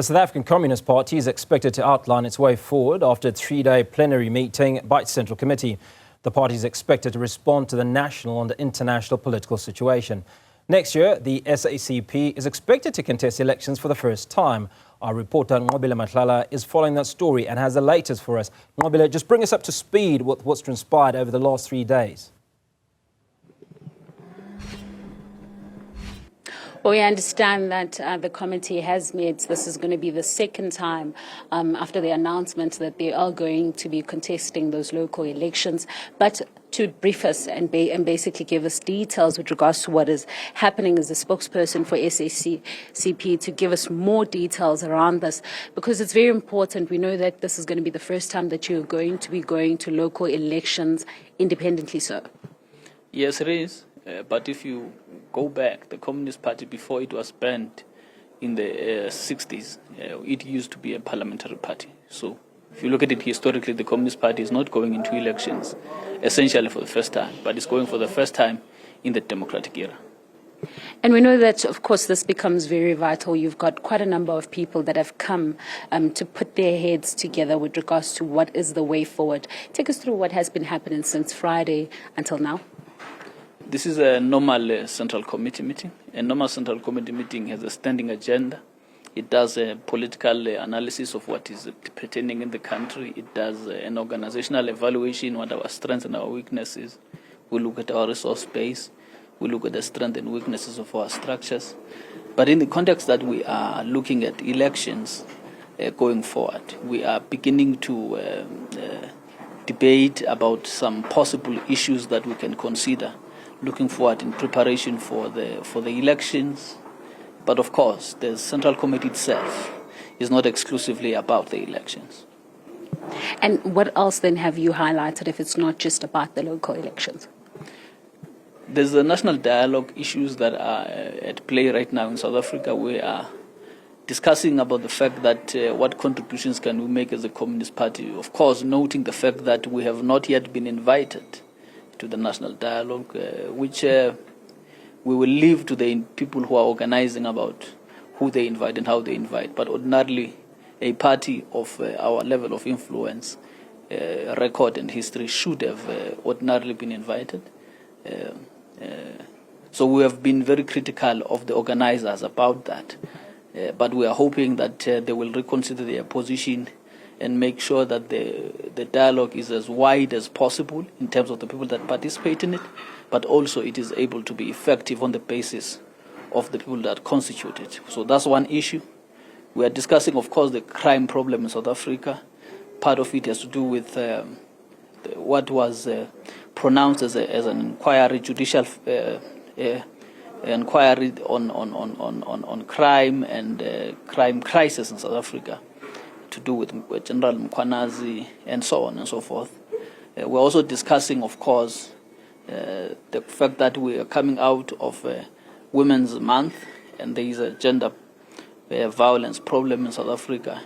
The South African Communist Party is expected to outline its way forward after a three-day plenary meeting by its Central Committee. The party is expected to respond to the national and international political situation. Next year, the SACP is expected to contest elections for the first time. Our reporter Nqobile Madlala is following that story and has the latest for us. Nqobile, just bring us up to speed with what's transpired over the last 3 days. Well, we understand that the committee has met. This is going to be the second time after the announcement that they are going to be contesting those local elections. But to brief us and basically give us details with regards to what is happening as a spokesperson for SACP, to give us more details around this, because it's very important. We know that this is going to be the first time that you're going to be going to local elections independently, sir. Yes, it is. But if you go back, the Communist Party, before it was banned in the 60s, it used to be a parliamentary party. So if you look at it historically, the Communist Party is not going into elections essentially for the first time, but it's going for the first time in the democratic era. And we know that, of course, this becomes very vital. You've got quite a number of people that have come to put their heads together with regards to what is the way forward. Take us through what has been happening since Friday until now. This is a normal Central Committee meeting. A normal Central Committee meeting has a standing agenda. It does a political analysis of what is pertaining in the country. It does an organizational evaluation, what our strengths and our weaknesses. We look at our resource base. We look at the strengths and weaknesses of our structures. But in the context that we are looking at elections going forward, we are beginning to debate about some possible issues that we can consider looking forward in preparation for the elections. But of course, the Central Committee itself is not exclusively about the elections. And what else then have you highlighted if it's not just about the local elections? There's the national dialogue issues that are at play right now in South Africa. We are discussing about the fact that what contributions can we make as a Communist Party, of course noting the fact that we have not yet been invited to the national dialogue, which we will leave to the people who are organizing about who they invite and how they invite. But ordinarily, a party of our level of influence, record and history should have ordinarily been invited. So we have been very critical of the organizers about that. But we are hoping that they will reconsider their position and make sure that the dialogue is as wide as possible in terms of the people that participate in it, but also it is able to be effective on the basis of the people that constitute it. So that's one issue. We are discussing, of course, the crime problem in South Africa. Part of it has to do with what was pronounced as an inquiry, judicial inquiry on crime and crime crisis in South Africa, to do with General Mkhwanazi and so on and so forth. We're also discussing, of course, the fact that we are coming out of Women's Month, and there is a gender violence problem in South Africa,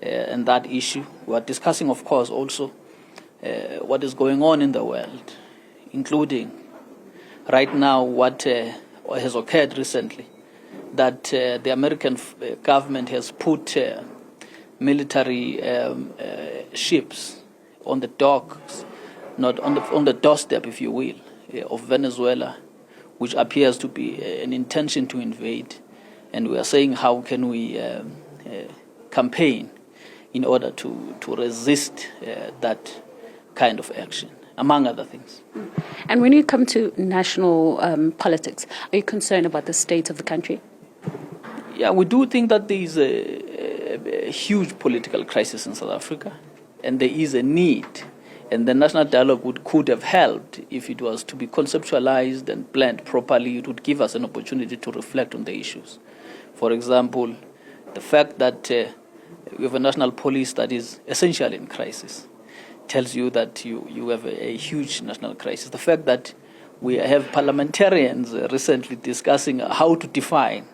and that issue. We are discussing, of course, also what is going on in the world, including right now what has occurred recently, that the American government has put military ships on the docks, not on the doorstep, if you will, of Venezuela, which appears to be an intention to invade. And we are saying, how can we campaign in order to resist that kind of action, among other things. And when you come to national politics, are you concerned about the state of the country? Yeah, we do think that there is a huge political crisis in South Africa, and there is a need, and the national dialogue could have helped if it was to be conceptualized and planned properly. It would give us an opportunity to reflect on the issues. For example, the fact that we have a national police that is essentially in crisis tells you that you have a huge national crisis. The fact that we have parliamentarians recently discussing how to define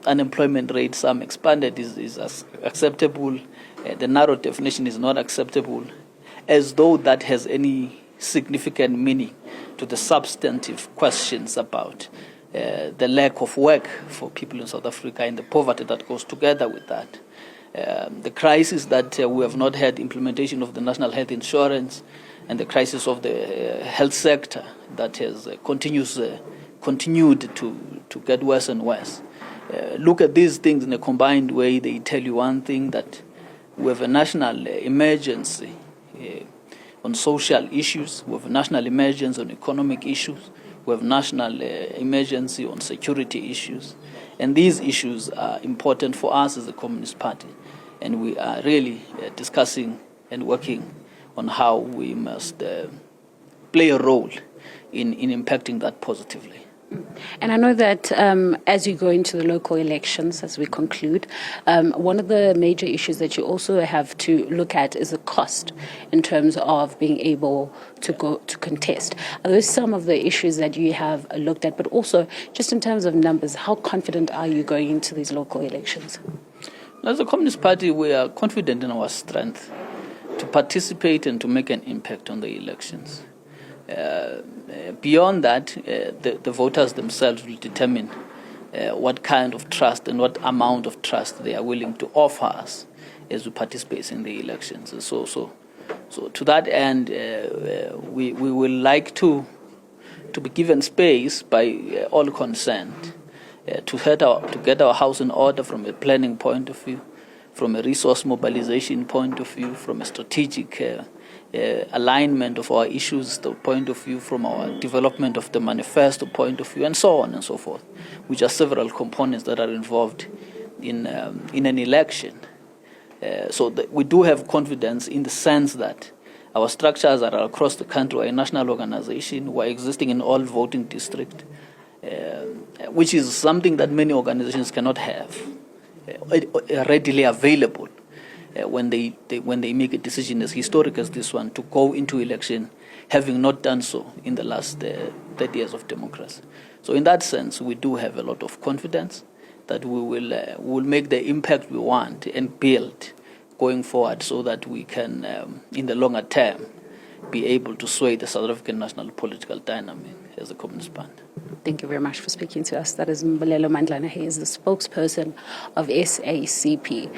unemployment rate, some expanded is acceptable, the narrow definition is not acceptable, as though that has any significant meaning to the substantive questions about the lack of work for people in South Africa and the poverty that goes together with that. The crisis that we have not had implementation of the national health insurance, and the crisis of the health sector that has continued to get worse and worse. Look at these things in a combined way. They tell you one thing, that we have a national emergency on social issues, we have a national emergency on economic issues, we have national emergency on security issues, and these issues are important for us as a Communist Party, and we are really discussing and working on how we must play a role in impacting that positively. And I know that as you go into the local elections, as we conclude, one of the major issues that you also have to look at is the cost in terms of being able to go to contest. Are those some of the issues that you have looked at, but also just in terms of numbers, how confident are you going into these local elections? As a Communist Party, we are confident in our strength to participate and to make an impact on the elections. Beyond that, the voters themselves will determine what kind of trust and what amount of trust they are willing to offer us as we participate in the elections. So to that end, we will like to be given space by all concerned to get our house in order from a planning point of view, from a resource mobilization point of view, from a strategic alignment of our issues point of view, from our development of the manifesto point of view, and so on and so forth, which are several components that are involved in an election. So we do have confidence in the sense that our structures are across the country. We're a national organization. We're existing in all voting districts, which is something that many organizations cannot have readily available. When they make a decision as historic as this one to go into election, having not done so in the last 30 years of democracy. So in that sense, we do have a lot of confidence that we will make the impact we want and build going forward, so that we can, in the longer term, be able to sway the South African national political dynamic as a Communist Party. Thank you very much for speaking to us. That is Nqobile Madlala. He is the spokesperson of SACP.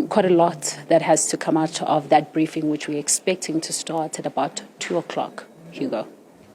Quite a lot that has to come out of that briefing, which we're expecting to start at about 2 o'clock. Hugo.